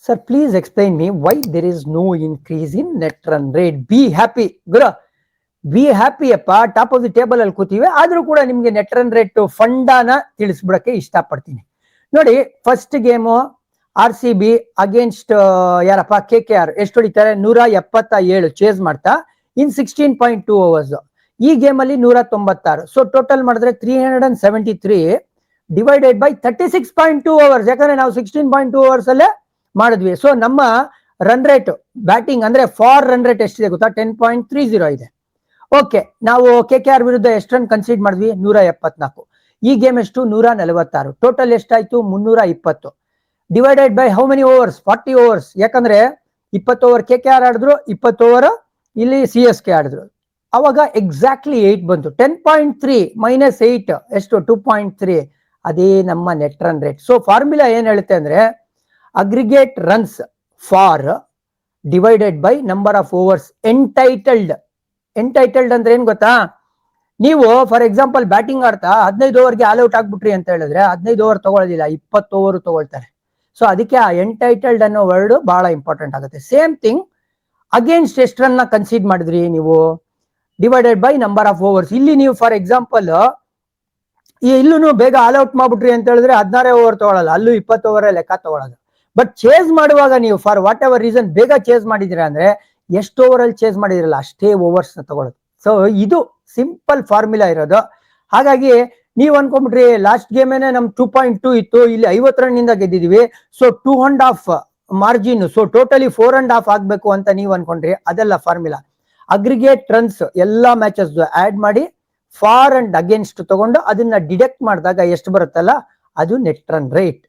Sir, please explain me why there is no increase in net run rate. Be happy. Guru, be happy ಅಪ್ಪ, top of the table ಅಲ್ಲಿ ಕೂತೀವಿ, ಆದ್ರೂ ಕೂಡ ನಿಮ್ಗೆ net run rate ಫಂಡಾನ ತಿಳಿಸ್ಬಿಡಕ್ಕೆ ಇಷ್ಟಪಡ್ತೀನಿ. ನೋಡಿ, first game RCB against ಯಾರಪ್ಪ KKR ಎಷ್ಟು ಹೊಡಿತಾರೆ, 177 ಚೇಸ್ ಮಾಡ್ತಾ ಇನ್ 16.2 overs. ಈ ಗೇಮ್ ಅಲ್ಲಿ 196. ಸೊ ಟೋಟಲ್ ಮಾಡಿದ್ರೆ 373 ಡಿವೈಡೆಡ್ ಬೈ 36.2 overs. ಯಾಕಂದ್ರೆ ನಾವು 16.2 overs ಅಲ್ಲೇ ಮಾಡಿದ್ವಿ. ಸೊ ನಮ್ಮ ರನ್ ರೇಟ್ ಬ್ಯಾಟಿಂಗ್ ಅಂದ್ರೆ ಫಾರ್ ರನ್ ರೇಟ್ ಎಷ್ಟಿದೆ ಗೊತ್ತಾ, 10.30 ಇದೆ. ಓಕೆ, ನಾವು KKR ವಿರುದ್ಧ ಎಷ್ಟು ರನ್ ಕನ್ಸಿಡ್ ಮಾಡಿದ್ವಿ, 174. ಈ ಗೇಮ್ ಎಷ್ಟು, 146. ಟೋಟಲ್ ಎಷ್ಟಾಯ್ತು, 320 divided by how many overs, 40 overs. ಯಾಕಂದ್ರೆ 20 ಓವರ್ KKR ಆಡಿದ್ರು, 20 ಓವರ್ ಇಲ್ಲಿ CSK ಆಡಿದ್ರು. ಅವಾಗ ಎಕ್ಸಾಕ್ಟ್ಲಿ 8 ಬಂತು. 10.3 ಮೈನಸ್ 8 ಎಷ್ಟು, 2.3. ಅದೇ ನಮ್ಮ net run rate. So formula ಏನ್ ಹೇಳುತ್ತೆ ಅಂದ್ರೆ, aggregate runs for divided by number of overs entitled. Entitled ಅಂದ್ರೆ ಏನ್ ಗೊತ್ತಾ, ನೀವು ಫಾರ್ ಎಕ್ಸಾಂಪಲ್ ಬ್ಯಾಟಿಂಗ್ ಆಡ್ತಾ 15 ಓವರ್ಗೆ ಆಲ್ ಔಟ್ ಆಗ್ಬಿಟ್ರಿ ಅಂತ ಹೇಳಿದ್ರೆ 15 ಓವರ್ ತಗೊಳ್ಳೋದಿಲ್ಲ, 20 ಓವರ್ ತಗೊಳ್ತಾರೆ. ಸೊ ಅದಕ್ಕೆ ಆ ಎಂಟೈಟಲ್ಡ್ ಅನ್ನೋ ವರ್ಡ್ ಬಹಳ ಇಂಪಾರ್ಟೆಂಟ್ ಆಗುತ್ತೆ. ಸೇಮ್ ಥಿಂಗ್, ಅಗೇನ್ಸ್ಟ್ ಎಷ್ಟು ರನ್ ಕನ್ಸಿಡ್ ಮಾಡಿದ್ರಿ ನೀವು, divided by number of overs. ಇಲ್ಲಿ ನೀವು ಫಾರ್ ಎಕ್ಸಾಂಪಲ್ ಇಲ್ಲೂ ಬೇಗ ಆಲ್ ಔಟ್ ಮಾಡ್ಬಿಟ್ರಿ ಅಂತ ಹೇಳಿದ್ರೆ 16 ಓವರ್ ತಗೊಳ್ಳಲ್ಲ, ಅಲ್ಲೂ 20 ಓವರ್ ಲೆಕ್ಕ ತಗೊಳ್ಳೋದು. ಬಟ್ ಚೇಸ್ ಮಾಡುವಾಗ ನೀವು ಫಾರ್ ವಾಟ್ ಎವರ್ ರೀಸನ್ ಬೇಗ ಚೇಸ್ ಮಾಡಿದಿರ ಅಂದ್ರೆ ಎಷ್ಟು ಓವರ್ ಅಲ್ಲಿ ಚೇಸ್ ಮಾಡಿದ್ರಲ್ಲ ಅಷ್ಟೇ ಓವರ್ಸ್ ನ ತಗೊಳ್ಳೋದು. ಸೊ ಇದು ಸಿಂಪಲ್ ಫಾರ್ಮುಲಾ ಇರೋದು. ಹಾಗಾಗಿ ನೀವು ಅನ್ಕೊಂಡ್ಬಿಟ್ರಿ ಲಾಸ್ಟ್ ಗೇಮ್ ನಮ್ 2.2 ಇತ್ತು, ಇಲ್ಲಿ 50 ರನ್ ಇಂದ ಗೆದ್ದಿದೀವಿ, ಸೊ 2.5 ಮಾರ್ಜಿನ್, ಸೊ ಟೋಟಲಿ 4.5 ಆಗ್ಬೇಕು ಅಂತ ನೀವು ಅನ್ಕೊಂಡ್ರಿ. ಅದೆಲ್ಲ ಫಾರ್ಮುಲಾ. ಅಗ್ರಿಗೇಟ್ ರನ್ಸ್ ಎಲ್ಲಾ ಮ್ಯಾಚಸ್ ಆಡ್ ಮಾಡಿ ಫಾರ್ ಅಂಡ್ ಅಗೇನ್ಸ್ಟ್ ತಗೊಂಡು ಅದನ್ನ ಡಿಡಕ್ಟ್ ಮಾಡಿದಾಗ ಎಷ್ಟು ಬರುತ್ತಲ್ಲ ಅದು ನೆಟ್ ರನ್ ರೇಟ್.